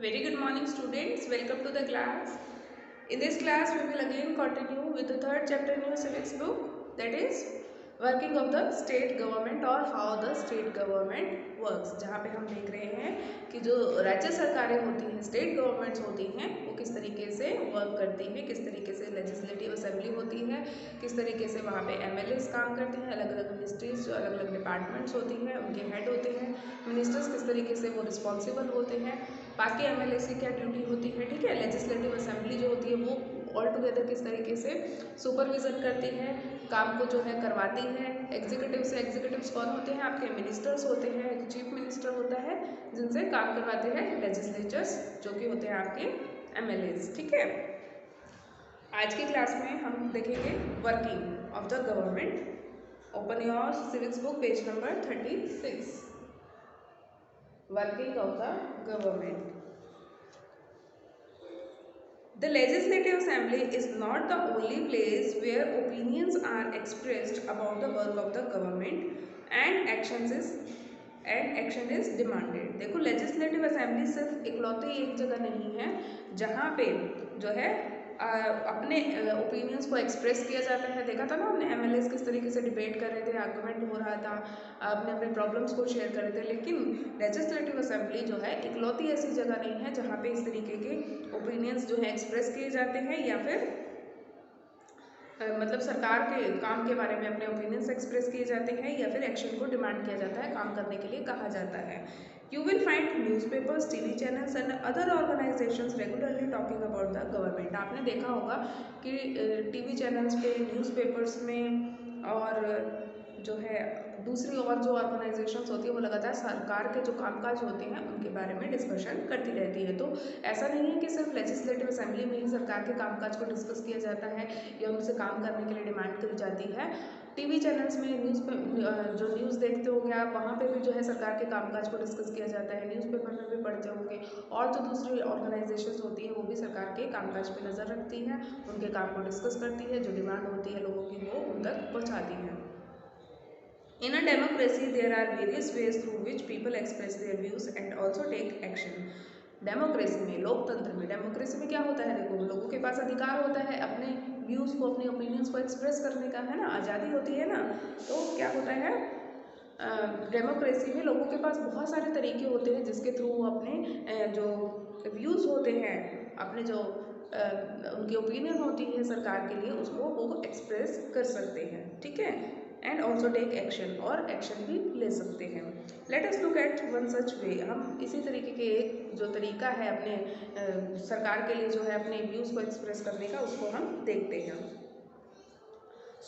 Very good morning students, welcome to the class. In this class we will again continue with the third chapter in your civics book, that is working of the state government or how the state government works, जहाँ पे हम देख रहे हैं कि जो राज्य सरकारें होती हैं, स्टेट गवर्नमेंट्स होती हैं, वो किस तरीके से वर्क करती हैं, किस तरीके से लेजिस्लेटिव असेंबली होती है, किस तरीके से वहाँ पे एमएलएस काम करते हैं, अलग अलग मिनिस्ट्रीज जो अलग अलग डिपार्टमेंट्स होती हैं उनके हेड होते हैं, मिनिस्टर्स किस तरीके से वो रिस्पॉन्सिबल होते हैं, बाकी एमएलएस की क्या ड्यूटी होती है, ठीक है। लेजिस्लेटिव असेंबली जो होती है वो ऑल टुगेदर किस तरीके से सुपरविजन करती है, काम को जो है करवाती है। एग्जीक्यूटिव्स कौन होते हैं? आपके मिनिस्टर्स होते हैं, चीफ मिनिस्टर होता है जिनसे काम करवाते हैं लेजिस्लेचर्स जो कि होते हैं आपके एमएलएस, ठीक है। आज की क्लास में हम देखेंगे working of the government. Open your civics book page number 36। Working of the government. The Legislative Assembly is not the only place where opinions are expressed about the work of the government and action is demanded. देखो legislative assembly सिर्फ इकलौती एक जगह नहीं है जहाँ पे जो है अपने ओपिनियंस को एक्सप्रेस किया जाता है। देखा था ना हमने एमएलएस किस तरीके से डिबेट कर रहे थे, आर्गूमेंट हो रहा था, अपने अपने प्रॉब्लम्स को शेयर कर रहे थे। लेकिन लेजिस्लेटिव असेंबली जो है इकलौती ऐसी जगह नहीं है जहाँ पे इस तरीके के ओपिनियंस जो है एक्सप्रेस किए जाते हैं या फिर मतलब सरकार के काम के बारे में अपने ओपिनियंस एक्सप्रेस किए जाते हैं या फिर एक्शन को डिमांड किया जाता है, काम करने के लिए कहा जाता है। You will find newspapers, TV channels and other organisations regularly talking about the government. आपने देखा होगा कि टीवी चैनल्स पे, न्यूज़पेपर्स में और जो है दूसरी और जो ऑर्गेनाइजेशंस होती है वो लगातार सरकार के जो कामकाज होते हैं उनके बारे में डिस्कशन करती रहती है। तो ऐसा नहीं है कि सिर्फ लेजिस्लेटिव असेंबली में ही सरकार के कामकाज को डिस्कस किया जाता है या उनसे काम करने के लिए डिमांड करी जाती है। टीवी चैनल्स में जो न्यूज़ देखते होंगे आप, वहाँ पे भी जो है सरकार के कामकाज को डिस्कस किया जाता है। न्यूज़पेपर में भी पढ़ते होंगे और जो दूसरी ऑर्गेनाइजेशंस होती है वो भी सरकार के कामकाज पे नज़र रखती है, उनके काम को डिस्कस करती है, जो डिमांड होती है लोगों की वो उन तक पहुँचाती है। In a democracy, there are various ways through which people express their views and also take action. Democracy में, लोकतंत्र में, डेमोक्रेसी में क्या होता है? देखो लोगों के पास अधिकार होता है अपने व्यूज़ को, अपने ओपिनियंस को एक्सप्रेस करने का, है ना, आज़ादी होती है ना। तो क्या होता है डेमोक्रेसी में लोगों के पास बहुत सारे तरीके होते हैं जिसके थ्रू वो अपने जो व्यूज़ होते हैं, अपने जो उनकी ओपिनियन होती है सरकार के लिए, उसको वो एक्सप्रेस कर सकते हैं, ठीक है। एंड ऑल्सो टेक एक्शन, और एक्शन भी ले सकते हैं। Let us look at one such way. हम इसी तरीके के एक जो तरीका है अपने सरकार के लिए जो है अपने व्यूज़ को एक्सप्रेस करने का, उसको हम देखते हैं।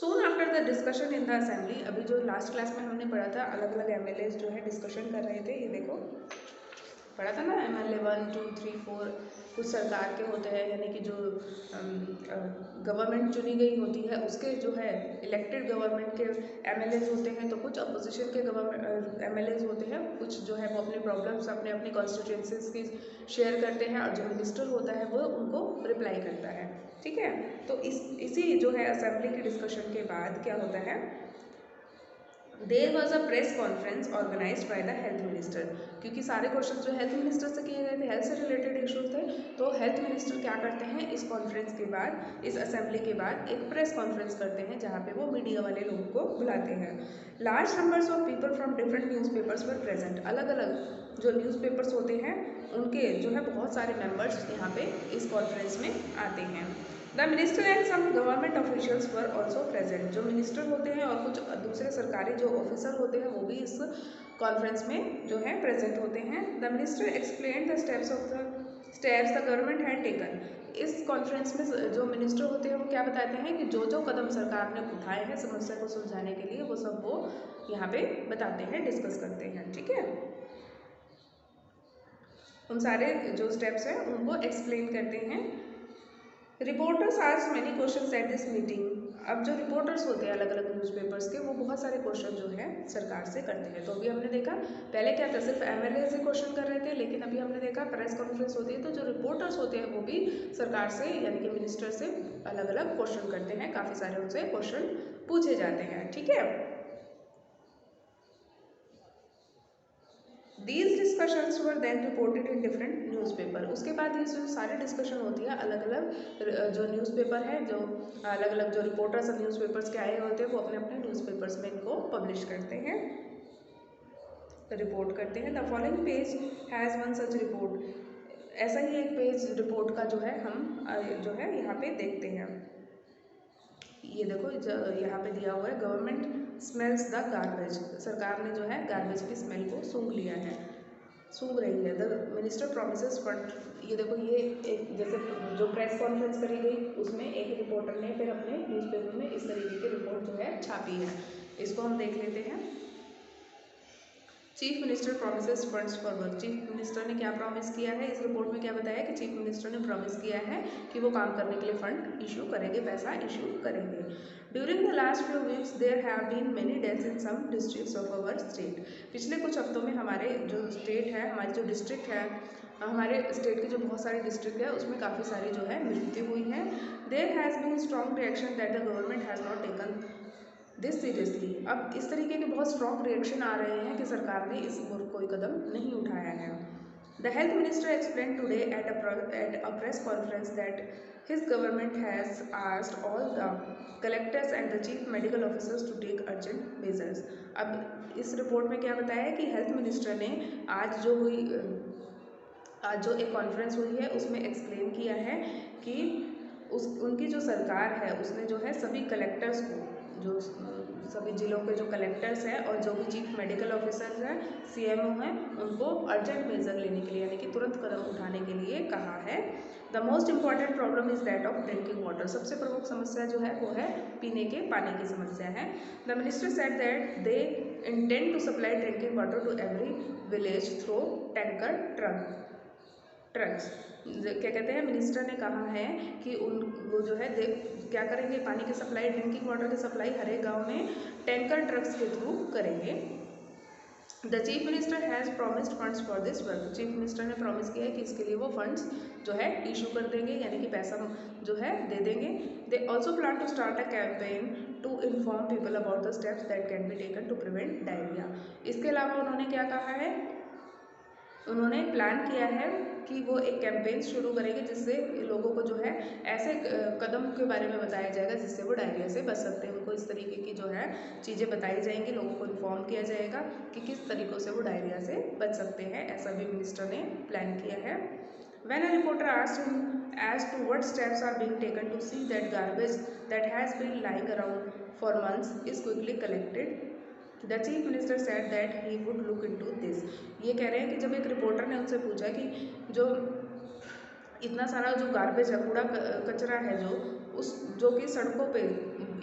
Soon after the discussion in the assembly, अभी जो लास्ट क्लास में हमने पढ़ा था, अलग अलग एमएलएस जो है डिस्कशन कर रहे थे, ये देखो पढ़ा था ना, एमएलए 1, 2, 3, 4 कुछ सरकार के होते हैं, यानी कि जो गवर्नमेंट चुनी गई होती है उसके जो है इलेक्टेड गवर्नमेंट के एमएलएज होते हैं, तो कुछ अपोजिशन के गवर्नमेंट एमएलएज होते हैं, कुछ जो है वो अपनी प्रॉब्लम्स अपने अपने कॉन्स्टिट्यूंसीज की शेयर करते हैं, और जो मिनिस्टर होता है वो उनको रिप्लाई करता है, ठीक है। तो इसी जो है असेंबली के डिस्कशन के बाद क्या होता है, there was a press conference organised by the health minister, क्योंकि सारे क्वेश्चन जो हेल्थ मिनिस्टर से किए गए थे, हेल्थ से रिलेटेड इश्यूज थे, तो हेल्थ मिनिस्टर क्या करते हैं, इस कॉन्फ्रेंस के बाद, इस असेंबली के बाद एक प्रेस कॉन्फ्रेंस करते हैं जहाँ पे वो मीडिया वाले लोगों को बुलाते हैं। Large numbers of people from different newspapers were present, अलग अलग जो न्यूज़पेपर्स होते हैं उनके जो है बहुत सारे मेंबर्स यहाँ पे इस कॉन्फ्रेंस में आते हैं। The minister and some government officials were also present, जो मिनिस्टर होते हैं और कुछ दूसरे सरकारी जो ऑफिसर होते हैं वो भी इस कॉन्फ्रेंस में जो है प्रेजेंट होते हैं। The minister explain the steps the government had taken, इस कॉन्फ्रेंस में जो मिनिस्टर होते हैं वो क्या बताते हैं कि जो जो कदम सरकार ने उठाए हैं समस्या को सुलझाने के लिए, वो सब वो यहाँ पे बताते हैं, डिस्कस करते हैं, ठीक है। उन सारे जो स्टेप्स हैं उनको एक्सप्लेन करते हैं। Reporters ask many questions at this meeting, अब जो रिपोर्टर्स होते हैं अलग अलग न्यूज़पेपर्स के, वो बहुत सारे क्वेश्चन जो है सरकार से करते हैं। तो अभी हमने देखा पहले क्या था, सिर्फ एमएलए से क्वेश्चन कर रहे थे, लेकिन अभी हमने देखा प्रेस कॉन्फ्रेंस होती है तो जो रिपोर्टर्स होते हैं वो भी सरकार से यानी कि मिनिस्टर से अलग अलग क्वेश्चन करते हैं, काफ़ी सारे उनसे क्वेश्चन पूछे जाते हैं, ठीक है। These discussions were then reported in different newspapers. Newspaper. उसके बाद ये जो सारी डिस्कशन होती है अलग अलग जो न्यूज़पेपर है, जो अलग अलग जो रिपोर्टर्स न्यूज़पेपर्स के आए होते हैं वो अपने अपने न्यूज़पेपर्स में इनको पब्लिश करते हैं, रिपोर्ट करते हैं। The following page has one such report. ऐसा ही एक पेज रिपोर्ट का जो है हम जो है यहाँ पे देखते हैं। ये देखो यहाँ पे दिया हुआ है, गवर्नमेंट स्मेल्स द गार्बेज। सरकार ने जो है गार्बेज की स्मेल को सूंघ लिया है, सूंघ रही है। The minister promises fund. ये देखो ये एक जैसे जो प्रेस कॉन्फ्रेंस करी गई उसमें एक रिपोर्टर ने फिर अपने न्यूज़पेपर में इस तरीके की रिपोर्ट जो है छापी है। इसको हम देख लेते हैं। Chief minister promises funds for work. Chief minister ने क्या प्रॉमिस किया है, इस रिपोर्ट में क्या बताया कि चीफ मिनिस्टर ने प्रॉमिस किया है कि वो काम करने के लिए फंड इशू करेंगे, पैसा इशू करेंगे। During the last few weeks there have been many deaths in some districts of our state. पिछले कुछ हफ्तों में हमारे जो स्टेट है, हमारी जो डिस्ट्रिक्ट है, हमारे स्टेट की जो बहुत सारी डिस्ट्रिक्ट है उसमें काफ़ी सारी जो है मृत्यु हुई है। There has been strong reaction that the government has not taken this seriously. अब इस तरीके के बहुत स्ट्रॉन्ग रिएक्शन आ रहे हैं कि सरकार ने इस पर कोई कदम नहीं उठाया है। The health minister explain today at a press conference that his government has asked all the collectors and the chief medical officers to take urgent measures. अब इस रिपोर्ट में क्या बताया है कि हेल्थ मिनिस्टर ने आज जो एक कॉन्फ्रेंस हुई है उसमें एक्सप्लेन किया है कि उनकी जो सरकार है उसने जो है सभी कलेक्टर्स को, जो सभी ज़िलों के जो कलेक्टर्स हैं और जो भी चीफ मेडिकल ऑफिसर्स हैं, सीएमओ हैं, उनको अर्जेंट मेजर लेने के लिए यानी कि तुरंत कदम उठाने के लिए कहा है। The most important problem is that of drinking water. सबसे प्रमुख समस्या जो है वो है पीने के पानी की समस्या है। The minister said that they intend to supply drinking water to every village through tanker trucks. क्या कहते हैं, मिनिस्टर ने कहा है कि वो जो है क्या करेंगे, पानी की सप्लाई, ड्रिंकिंग वाटर की सप्लाई हर एक गाँव में टैंकर ट्रक्स के थ्रू करेंगे। The chief minister has promised funds for this work. Chief minister ने प्रॉमिस किया है कि इसके लिए वो फंड्स जो है इशू कर देंगे, यानी कि पैसा जो है दे देंगे। They also plan to start a campaign to inform people about the steps that can be taken to prevent diarrhoea. इसके अलावा उन्होंने क्या कहा है, उन्होंने प्लान किया है कि वो एक कैंपेन शुरू करेंगे जिससे लोगों को जो है ऐसे कदम के बारे में बताया जाएगा जिससे वो डायरिया से बच सकते हैं। उनको इस तरीके की जो है चीज़ें बताई जाएंगी, लोगों को इन्फॉर्म किया जाएगा कि किस तरीक़ों से वो डायरिया से बच सकते हैं। ऐसा भी मिनिस्टर ने प्लान किया है। When a reporter asked him as to what steps are being taken to see that garbage that has been lying around for months is quickly collected, the chief minister said that he would look into this. ये कह रहे हैं कि जब एक reporter ने उनसे पूछा कि जो इतना सारा जो गार्बेज है, कूड़ा कचरा है जो कि सड़कों पे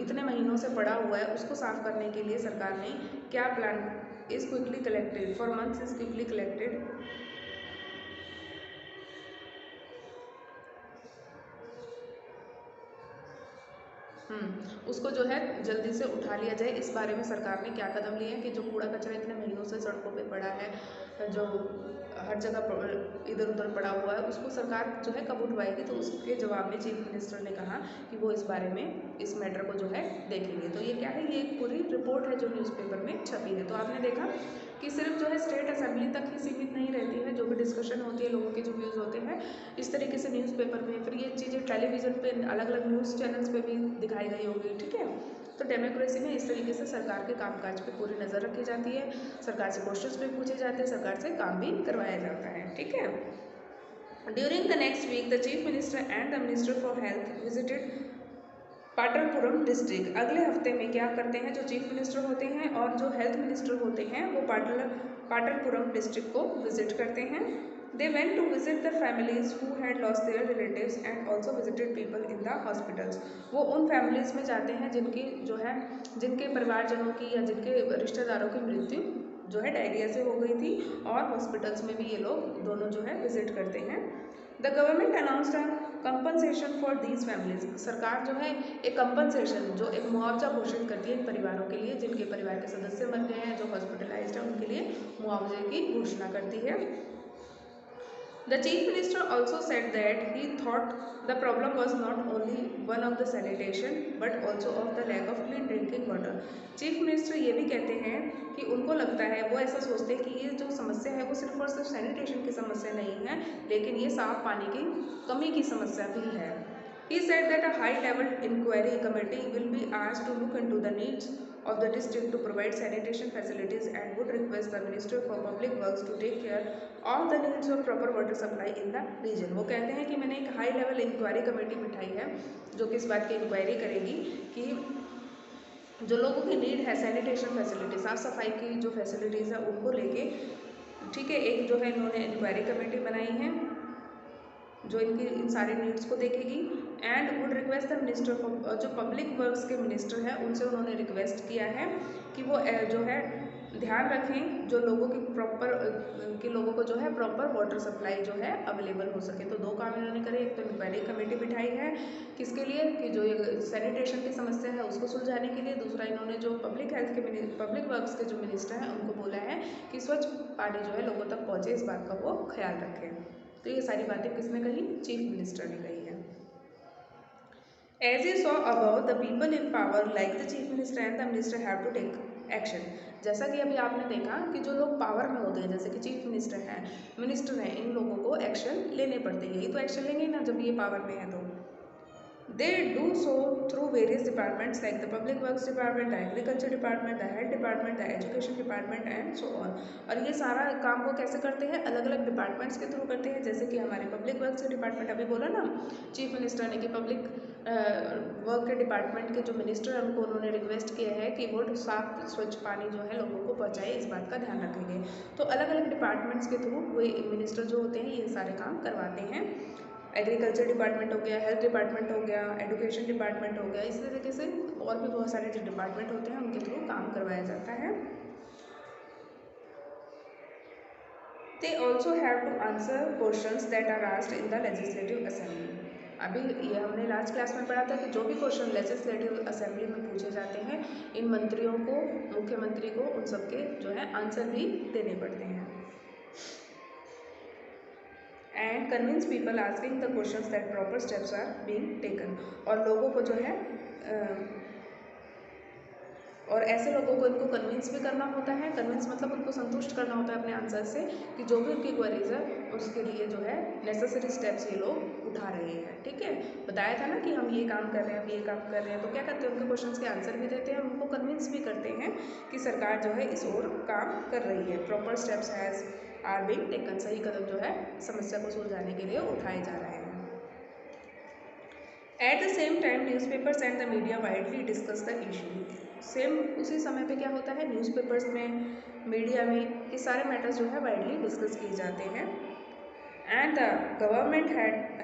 इतने महीनों से पड़ा हुआ है, उसको साफ करने के लिए सरकार ने क्या plan, is quickly collected for months, is quickly collected, उसको जो है जल्दी से उठा लिया जाए। इस बारे में सरकार ने क्या कदम लिए हैं कि जो कूड़ा कचरा इतने महीनों से सड़कों पे पड़ा है, जो हर जगह इधर उधर पड़ा हुआ है, उसको सरकार जो है कब उठवाएगी। तो उसके जवाब में चीफ मिनिस्टर ने कहा कि वो इस बारे में, इस मैटर को जो है देखेंगे। तो ये क्या है, ये एक पूरी रिपोर्ट है जो न्यूज़पेपर में छपी है। तो आपने देखा कि सिर्फ जो है स्टेट असेंबली तक ही सीमित नहीं रहती है, जो भी डिस्कशन होती है, लोगों के जो व्यूज़ होते हैं, इस तरीके से न्यूज़पेपर में, फिर ये चीज़ें टेलीविज़न पे अलग अलग न्यूज़ चैनल्स पे भी दिखाई गई होगी। ठीक है, तो डेमोक्रेसी में इस तरीके से सरकार के कामकाज पे पूरी नज़र रखी जाती है, सरकार से क्वेश्चंस भी पूछे जाते हैं, सरकार से काम भी करवाया जाता है। ठीक है। During the next week the chief minister and the minister for health visited Patalpuram district. अगले हफ्ते में क्या करते हैं, जो चीफ मिनिस्टर होते हैं और जो हेल्थ मिनिस्टर होते हैं वो पाटलपुरम डिस्ट्रिक्ट को विजिट करते हैं। They went to visit the families who had lost their relatives and also visited people in the hospitals. वो उन फैमिलीज़ में जाते हैं जिनकी जो है, जिनके परिवारजनों की या जिनके रिश्तेदारों की मृत्यु जो है डायरिया से हो गई थी, और हॉस्पिटल्स में भी ये लोग दोनों जो है विजिट करते हैं। The government announced a compensation for these families. सरकार जो है एक कंपनसेशन, जो एक मुआवजा घोषित करती है इन परिवारों के लिए जिनके परिवार के सदस्य मर गए हैं, जो हॉस्पिटलाइज्ड है, उनके लिए मुआवजे की घोषणा करती है। The chief minister also said that he thought the problem was not only one of the sanitation but also of the lack of clean drinking water. Chief minister ये भी कहते हैं कि उनको लगता है, वो ऐसा सोचते हैं कि ये जो समस्या है वो सिर्फ और सिर्फ सैनिटेशन की समस्या नहीं है, लेकिन ये साफ पानी की कमी की समस्या भी है. He said that a high-level inquiry committee will be asked to look into the needs of the district to provide sanitation facilities and would request the Minister for Public Works to take care of the needs of proper water supply in the region. वो कहते हैं कि मैंने एक high level inquiry committee बिठाई है जो कि इस बात की इंक्वायरी करेगी कि जो लोगों की नीड है सैनिटेशन फैसिलिटी, साफ़ सफाई की जो फैसिलिटीज़ है उनको लेके, ठीक है, एक जो है इन्होंने इंक्वायरी कमेटी बनाई है जो इनकी इन सारे नीड्स को देखेगी. And would request the minister for, जो पब्लिक वर्क्स के मिनिस्टर हैं उनसे उन्होंने रिक्वेस्ट किया है कि वो जो है ध्यान रखें जो लोगों की प्रॉपर कि लोगों को जो है प्रॉपर वाटर सप्लाई जो है अवेलेबल हो सके. तो दो काम इन्होंने करे, एक तो इंक्वायरी कमेटी बिठाई है किसके लिए कि जो ये सैनिटेशन की समस्या है उसको सुलझाने के लिए. दूसरा इन्होंने जो पब्लिक हेल्थ के पब्लिक वर्क्स के जो मिनिस्टर हैं उनको बोला है कि स्वच्छ पानी जो है लोगों तक पहुँचे, इस बात का वो ख्याल रखें. तो ये सारी बातें किसने कही? चीफ मिनिस्टर ने कही है. As you saw above, the people in power like the chief minister and the minister have to take action. जैसा कि अभी आपने देखा कि जो लोग पावर में होते हैं जैसे कि चीफ मिनिस्टर हैं, मिनिस्टर हैं, इन लोगों को एक्शन लेने पड़ते हैं. यही तो एक्शन लेंगे ना जब ये पावर में है तो. They do so through various departments like the Public Works Department, the Agriculture Department, the Health Department, the Education Department and so on. और ये सारा काम वो कैसे करते हैं? अलग अलग डिपार्टमेंट्स के थ्रू करते हैं. जैसे कि हमारे पब्लिक वर्क्स के डिपार्टमेंट, अभी बोला ना चीफ मिनिस्टर ने कि पब्लिक वर्क के डिपार्टमेंट के जो मिनिस्टर हैं उनको उन्होंने रिक्वेस्ट किया है कि वो साफ स्वच्छ पानी जो है लोगों को पहुँचाए, इस बात का ध्यान रखेंगे. तो अलग अलग डिपार्टमेंट्स के थ्रू वो मिनिस्टर जो होते हैं ये सारे काम करवाते हैं. एग्रीकल्चर डिपार्टमेंट हो गया, हेल्थ डिपार्टमेंट हो गया, एजुकेशन डिपार्टमेंट हो गया, इसी तरीके से और भी बहुत सारे जो डिपार्टमेंट होते हैं उनके थ्रू काम करवाया जाता है. They also have to answer questions that are asked in the legislative assembly. अभी ये हमने लास्ट क्लास में पढ़ा था कि जो भी क्वेश्चन लेजिस्लेटिव असेंबली में पूछे जाते हैं इन मंत्रियों को, मुख्यमंत्री को, उन सबके जो है आंसर भी देने पड़ते हैं. And convince people asking the questions that proper steps are being taken. और लोगों को जो है और ऐसे लोगों को इनको कन्विंस भी करना होता है. कन्विंस मतलब उनको संतुष्ट करना होता है अपने आंसर से कि जो भी उनकी क्वेरीज है उसके लिए जो है नेसेसरी स्टेप्स ये लोग उठा रहे हैं. ठीक है, बताया था ना कि हम ये काम कर रहे हैं, हम ये काम कर रहे हैं, तो क्या करते हैं उनके क्वेश्चंस के आंसर भी देते हैं, उनको कन्विंस भी करते हैं कि सरकार जो है इस ओर काम कर रही है. Proper steps has are being taken, सही कदम जो है समस्या को सुलझाने के लिए उठाए जा रहे हैं. At the same time newspapers and the media widely discuss the issue. Same उसी समय पे क्या होता है, न्यूज़पेपर्स में, मीडिया में ये सारे मैटर्स जो है वाइडली डिस्कस किए जाते हैं. And the government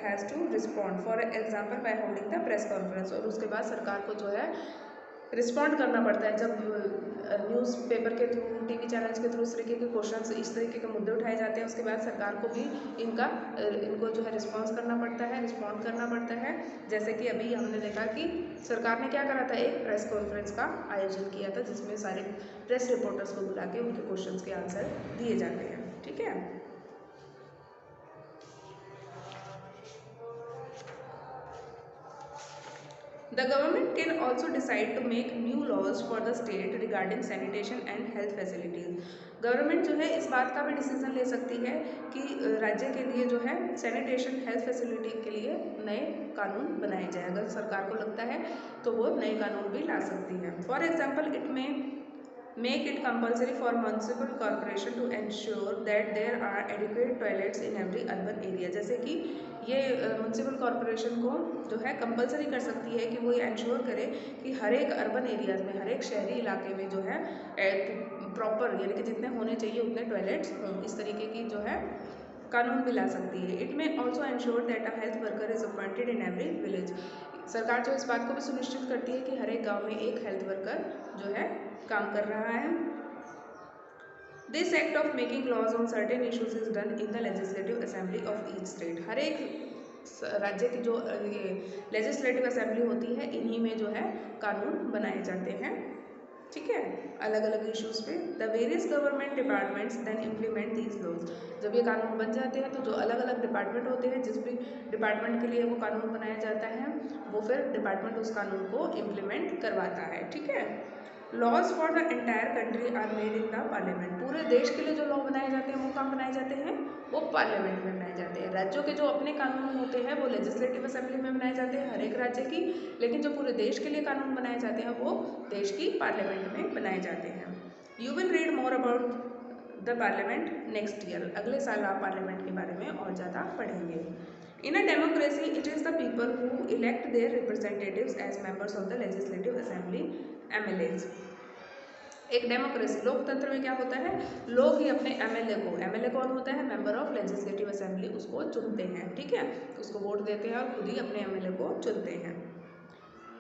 has to respond for example by holding the press conference. और उसके बाद सरकार को जो है रिस्पॉन्ड करना पड़ता है जब न्यूज़पेपर के थ्रू, टीवी चैनल्स के थ्रू इस तरीके के क्वेश्चंस, इस तरीके के मुद्दे उठाए जाते हैं. उसके बाद सरकार को भी इनको जो है रिस्पॉन्स करना पड़ता है, रिस्पॉन्ड करना पड़ता है. जैसे कि अभी हमने देखा कि सरकार ने क्या करा था, एक प्रेस कॉन्फ्रेंस का आयोजन किया था जिसमें सारे प्रेस रिपोर्टर्स को बुला के उनके क्वेश्चंस के आंसर दिए जाते हैं. ठीक है. The government can also decide to make new laws for the state regarding sanitation and health facilities. Government जो है इस बात का भी डिसीजन ले सकती है कि राज्य के लिए जो है सैनिटेशन हेल्थ फैसिलिटी के लिए नए कानून बनाए जाए. अगर सरकार को लगता है तो वो नए कानून भी ला सकती है. फॉर एग्जाम्पल इट में make it compulsory for municipal corporation to ensure that there are adequate toilets in every urban area. जैसे कि ये म्यूनसिपल कॉरपोरेशन को जो है कंपलसरी कर सकती है कि वो ये इंश्योर करे कि हर एक अर्बन एरियाज में, हर एक शहरी इलाके में जो है प्रॉपर यानी कि जितने होने चाहिए उतने टॉयलेट्स हों. इस तरीके की जो है कानून भी ला सकती है. इट में also ensure that a health worker is appointed in every village. सरकार जो इस बात को भी सुनिश्चित करती है कि हर एक गाँव में एक हेल्थ वर्कर जो है काम कर रहा है. This act of making laws on certain issues is done in the legislative assembly of each state. हर एक राज्य की जो ये लेजिस्लेटिव असेंबली होती है इन्हीं में जो है कानून बनाए जाते हैं. ठीक है, अलग अलग इश्यूज पे। The various government departments then implement these laws. जब ये कानून बन जाते हैं तो जो अलग अलग डिपार्टमेंट होते हैं, जिस भी डिपार्टमेंट के लिए वो कानून बनाया जाता है, वो फिर डिपार्टमेंट उस कानून को इम्प्लीमेंट करवाता है। ठीक है, laws for the entire country are made in the parliament. पूरे देश के लिए जो लॉ बनाए जाते हैं वो कहाँ बनाए जाते हैं, वो पार्लियामेंट में बनाए जाते हैं। राज्यों के जो अपने कानून होते हैं वो लेजिस्लेटिव असेंबली में बनाए जाते हैं हर एक राज्य की, लेकिन जो पूरे देश के लिए कानून बनाए जाते हैं वो देश की पार्लियामेंट में बनाए जाते हैं। You will read more about the parliament next year. अगले साल आप पार्लियामेंट के बारे में और ज़्यादा पढ़ेंगे। In a democracy, it is the people who elect their representatives as members of the legislative assembly, MLAs. एक डेमोक्रेसी, लोकतंत्र में क्या होता है, लोग ही अपने एमएलए को, एमएलए कौन होता है, मेंबर ऑफ लेजिस्लेटिव असेंबली, उसको चुनते हैं। ठीक है, उसको वोट देते हैं और खुद ही अपने एमएलए को चुनते हैं।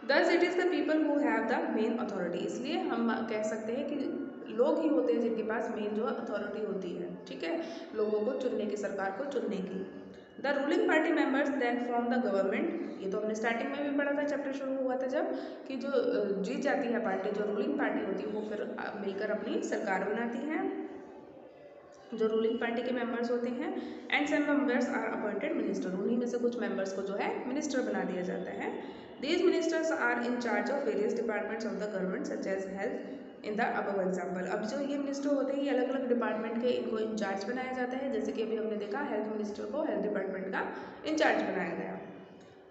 Thus it is the people who have the main authority. इसलिए हम कह सकते हैं कि लोग ही होते हैं जिनके पास मेन जो अथॉरिटी होती है। ठीक है, लोगों को चुनने की, सरकार को चुनने की। The ruling party members then form the government. ये तो हमने स्टार्टिंग में भी पढ़ा था, चैप्टर शुरू हुआ था जब, कि जो जीत जाती है पार्टी, जो रूलिंग पार्टी होती है, वो फिर मिलकर अपनी सरकार बनाती है, जो रूलिंग पार्टी के मेंबर्स होते हैं। And some members are appointed minister. उन्हीं में से कुछ मेंबर्स को जो है मिनिस्टर बना दिया जाता है। These ministers are in charge of various departments of the government such as health in the above example. अब जो ये मिनिस्टर होते हैं ये अलग अलग डिपार्टमेंट के, इनको इंचार्ज बनाया जाता है। जैसे कि अभी हमने देखा हेल्थ मिनिस्टर को हेल्थ डिपार्टमेंट का इंचार्ज बनाया गया।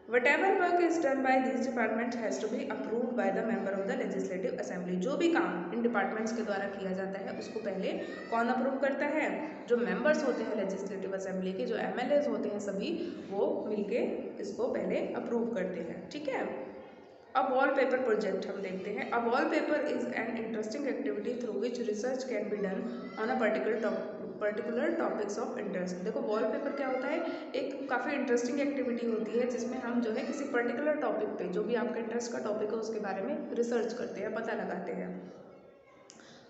Whatever work is done by these departments has to be approved by the member of the legislative assembly. जो भी काम इन डिपार्टमेंट्स के द्वारा किया जाता है उसको पहले कौन अप्रूव करता है, जो मेंबर्स होते हैं लेजिस्लेटिव असेंबली के, जो एमएलएज होते हैं सभी, वो मिलके इसको पहले अप्रूव करते हैं। ठीक है, अब वॉलपेपर प्रोजेक्ट हम देखते हैं। अ wallpaper is an interesting activity through which research can be done on a particular topics of interest. देखो वॉलपेपर क्या होता है, एक काफ़ी इंटरेस्टिंग एक्टिविटी होती है जिसमें हम जो है किसी पर्टिकुलर टॉपिक पे, जो भी आपका इंटरेस्ट का टॉपिक है उसके बारे में रिसर्च करते हैं, पता लगाते हैं।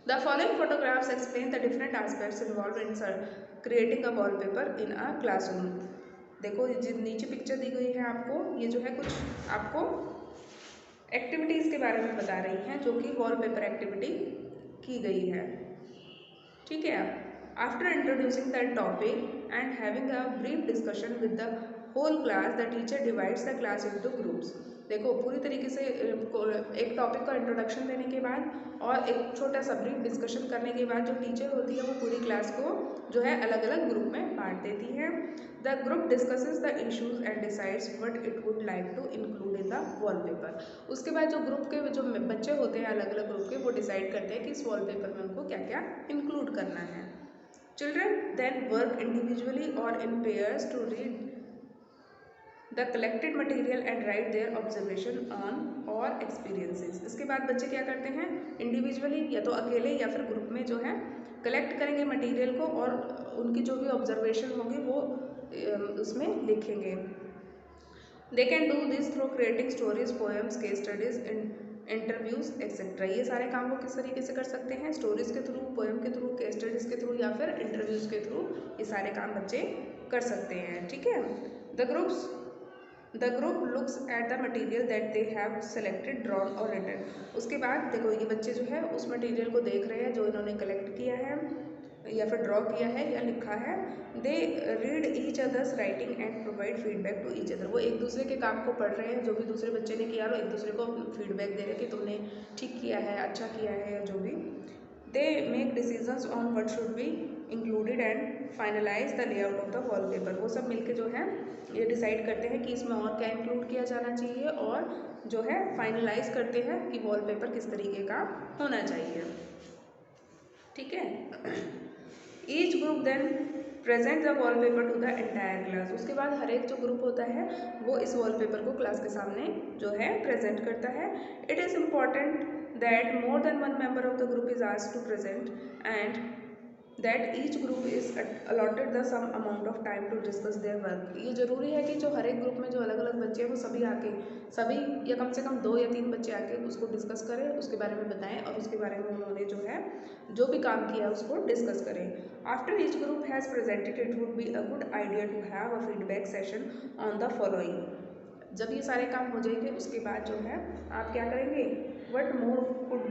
The following photographs explain the different aspects involve in creating a wallpaper in a classroom. देखो जो नीचे पिक्चर दी गई है आपको, ये जो है कुछ आपको एक्टिविटीज़ के बारे में बता रही हैं जो कि वॉलपेपर एक्टिविटी की गई है। ठीक है, after introducing the topic and having a brief discussion with the whole class, the teacher divides the class into groups. देखो पूरी तरीके से एक टॉपिक का इंट्रोडक्शन देने के बाद और एक छोटा सा ब्रीफ डिस्कशन करने के बाद जो टीचर होती है वो पूरी क्लास को जो है अलग अलग ग्रुप में बांट देती है। The group discusses the issues and decides what it would like to include in the wallpaper. उसके बाद जो ग्रुप के जो बच्चे होते हैं अलग अलग ग्रुप के, वो डिसाइड करते हैं कि इस वॉलपेपर में उनको क्या क्या इंक्लूड करना है। Children then work individually or in pairs to read the collected material and write their observation on और एक्सपीरियंसेस। इसके बाद बच्चे क्या करते हैं, इंडिविजुअली या तो अकेले या फिर ग्रुप में जो है कलेक्ट करेंगे मटेरियल को और उनकी जो भी ऑब्जर्वेशन होगी वो उसमें लिखेंगे। They can do this through creating stories, poems, case studies, interviews etcetera. ये सारे काम वो किस तरीके से कर सकते हैं, स्टोरीज के थ्रू, पोएम के थ्रू, केस स्टडीज के थ्रू या फिर इंटरव्यूज के थ्रू, ये सारे काम बच्चे कर सकते हैं। ठीक है, the group looks at the material that they have selected, drawn और रिटन। उसके बाद देखो ये बच्चे जो है उस मटीरियल को देख रहे हैं जो इन्होंने कलेक्ट किया है या फिर ड्रॉ किया है या लिखा है। They read each others writing and provide feedback to each other. वो एक दूसरे के काम को पढ़ रहे हैं, जो भी दूसरे बच्चे ने किया और एक दूसरे को फीडबैक दे रहे हैं कि तुमने ठीक किया है, अच्छा किया है या जो भी। They make decisions on what should be included and finalise the layout of the wallpaper. वो सब मिलके जो है ये डिसाइड करते हैं कि इसमें और क्या इंक्लूड किया जाना चाहिए और जो है फाइनलाइज करते हैं कि वॉलपेपर किस तरीके का होना चाहिए। ठीक है, each group then present the wallpaper to the entire class. उसके बाद हर एक जो ग्रुप होता है वो इस वॉलपेपर को क्लास के सामने जो है प्रेजेंट करता है। It is important that more than one member of the group is asked to present and that each group is allotted the same amount of time to discuss their work. ये जरूरी है कि जो हर एक group में जो अलग अलग बच्चे हैं वो सभी आके, सभी या कम से कम 2 या 3 बच्चे आके उसको डिस्कस करें, उसके बारे में बताएं और उसके बारे में उन्होंने जो है जो भी काम किया उसको डिस्कस करें। After each group has presented it would be a good idea to have a feedback session on the following. जब ये सारे काम हो जाएंगे उसके बाद जो है आप क्या करेंगे, what more could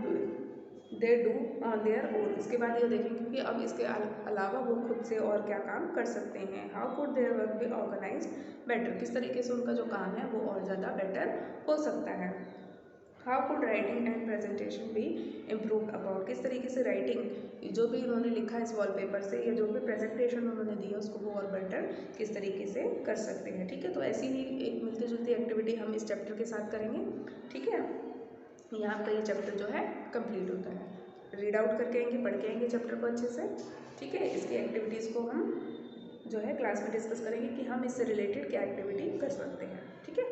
they do on their own. इसके बाद ये देखेंगे कि अब इसके अलावा वो खुद से और क्या काम कर सकते हैं। How could their work be organise better, किस तरीके से उनका जो काम है वो और ज़्यादा बेटर हो सकता है। How could writing and presentation भी इम्प्रूव अबाउट, किस तरीके से राइटिंग जो भी उन्होंने लिखा इस वॉलपेपर से या जो भी प्रेजेंटेशन उन्होंने दी है उसको वो और बेटर किस तरीके से कर सकते हैं। ठीक है, तो ऐसी ही एक मिलती जुलती एक्टिविटी हम इस चैप्टर के साथ करेंगे। ठीक है, यहाँ आपका ये चैप्टर जो है कंप्लीट होता है। रीड आउट करके आएंगे, पढ़ के आएंगे चैप्टर को अच्छे से। ठीक है, इसकी एक्टिविटीज़ को हम जो है क्लास में डिस्कस करेंगे कि हम इससे रिलेटेड क्या एक्टिविटी कर सकते हैं। ठीक है।